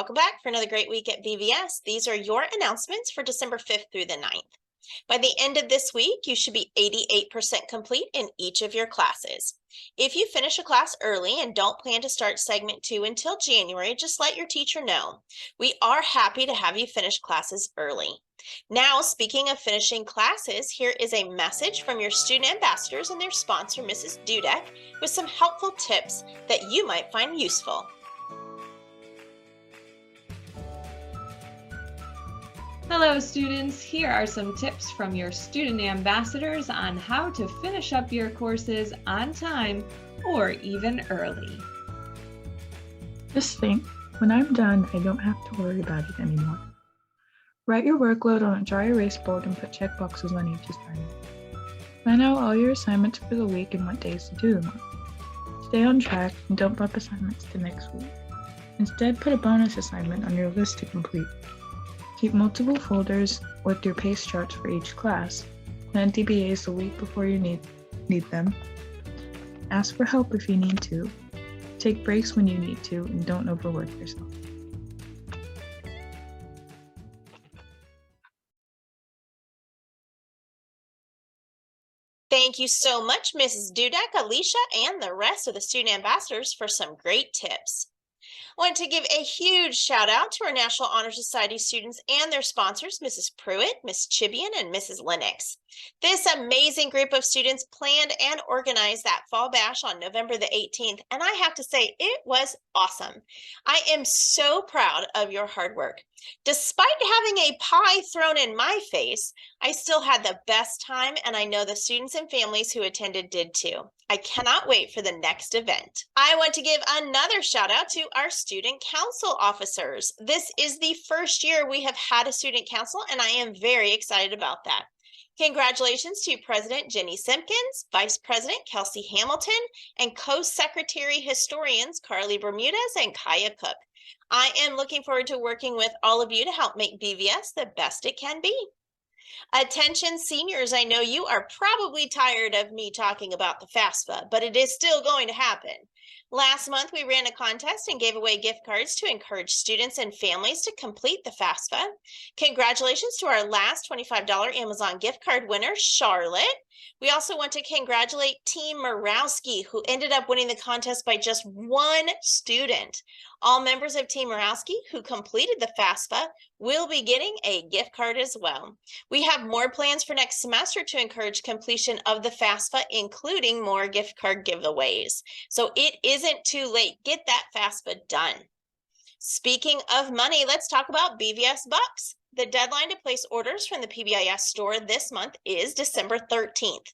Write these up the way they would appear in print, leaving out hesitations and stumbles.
welcome back for another great week at BVS. These are your announcements for December 5th through the 9th. By the end of this week, you should be 88% complete in each of your classes. If you finish a class early and don't plan to start segment 2 until January, just let your teacher know. We are happy to have you finish classes early. Now, speaking of finishing classes, here is a message from your student ambassadors and their sponsor, Mrs. Dudek, with some helpful tips that you might find useful. Hello students, here are some tips from your student ambassadors on how to finish up your courses on time or even early. Just think, when I'm done, I don't have to worry about it anymore. Write your workload on a dry erase board and put checkboxes on each assignment. Plan out all your assignments for the week and what days to do them on. Stay on track and don't bump assignments to next week. Instead, put a bonus assignment on your list to complete. Keep multiple folders with your pace charts for each class. Plan DBAs the week before you need them. Ask for help if you need to. Take breaks when you need to, and don't overwork yourself. Thank you so much, Mrs. Dudek, Alicia, and the rest of the student ambassadors for some great tips. I want to give a huge shout out to our National Honor Society students and their sponsors, Mrs. Pruitt, Miss Chibian, and Mrs. Lennox. This amazing group of students planned and organized that fall bash on November the 18th, and I have to say it was awesome. I am so proud of your hard work. Despite having a pie thrown in my face, I still had the best time, and I know the students and families who attended did too. I cannot wait for the next event. I want to give another shout out to our student council officers. This is the first year we have had a student council, and I am very excited about that. Congratulations to President Jenny Simpkins, Vice President Kelsey Hamilton, and Co-Secretary Historians Carly Bermudez and Kaya Cook. I am looking forward to working with all of you to help make BVS the best it can be. Attention seniors, I know you are probably tired of me talking about the FAFSA, but it is still going to happen. Last month, we ran a contest and gave away gift cards to encourage students and families to complete the FAFSA. Congratulations to our last $25 Amazon gift card winner, Charlotte. We also want to congratulate Team Morawski, who ended up winning the contest by just one student. All members of Team Morawski who completed the FAFSA will be getting a gift card as well. We have more plans for next semester to encourage completion of the FAFSA, including more gift card giveaways. So it isn't too late. Get that FAFSA done. Speaking of money, let's talk about BVS Bucks. The deadline to place orders from the PBIS store this month is December 13th.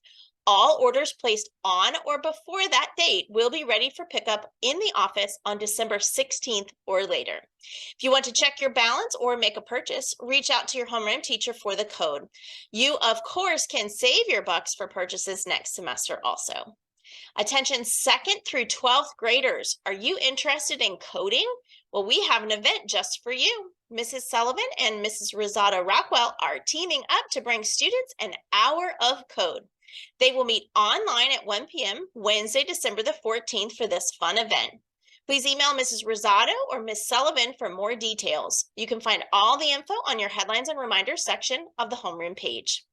All orders placed on or before that date will be ready for pickup in the office on December 16th or later. If you want to check your balance or make a purchase, reach out to your homeroom teacher for the code. You, of course, can save your bucks for purchases next semester also. Attention 2nd through 12th graders. Are you interested in coding? Well, we have an event just for you. Mrs. Sullivan and Mrs. Rosado Rockwell are teaming up to bring students an hour of code. They will meet online at 1 p.m. Wednesday, December the 14th for this fun event. Please email Mrs. Rosado or Ms. Sullivan for more details. You can find all the info on your headlines and reminders section of the homeroom page.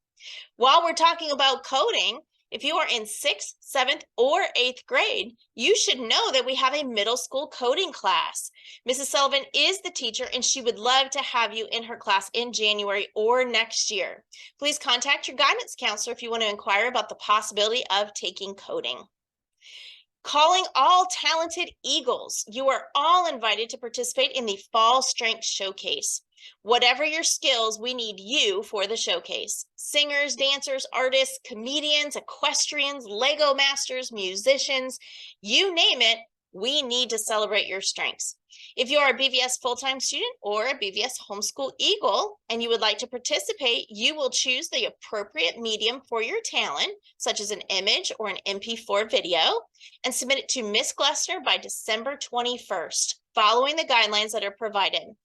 While we're talking about coding, if you are in 6th, 7th, or 8th grade, you should know that we have a middle school coding class. Mrs. Sullivan is the teacher, and she would love to have you in her class in January or next year. Please contact your guidance counselor if you want to inquire about the possibility of taking coding. Calling all talented Eagles, you are all invited to participate in the Fall Strength Showcase. Whatever your skills, we need you for the showcase. Singers, dancers, artists, comedians, equestrians, Lego masters, musicians, you name it, we need to celebrate your strengths. If you are a BVS full-time student or a BVS homeschool Eagle and you would like to participate, you will choose the appropriate medium for your talent, such as an image or an MP4 video, and submit it to Ms. Glessner by December 21st, following the guidelines that are provided.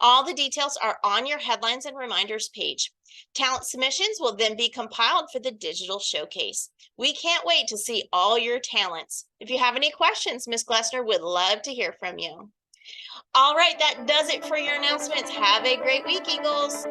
All the details are on your headlines and reminders page. Talent submissions will then be compiled for the digital showcase. We can't wait to see all your talents. If you have any questions, Ms. Glessner would love to hear from you. All right, that does it for your announcements. Have a great week, Eagles.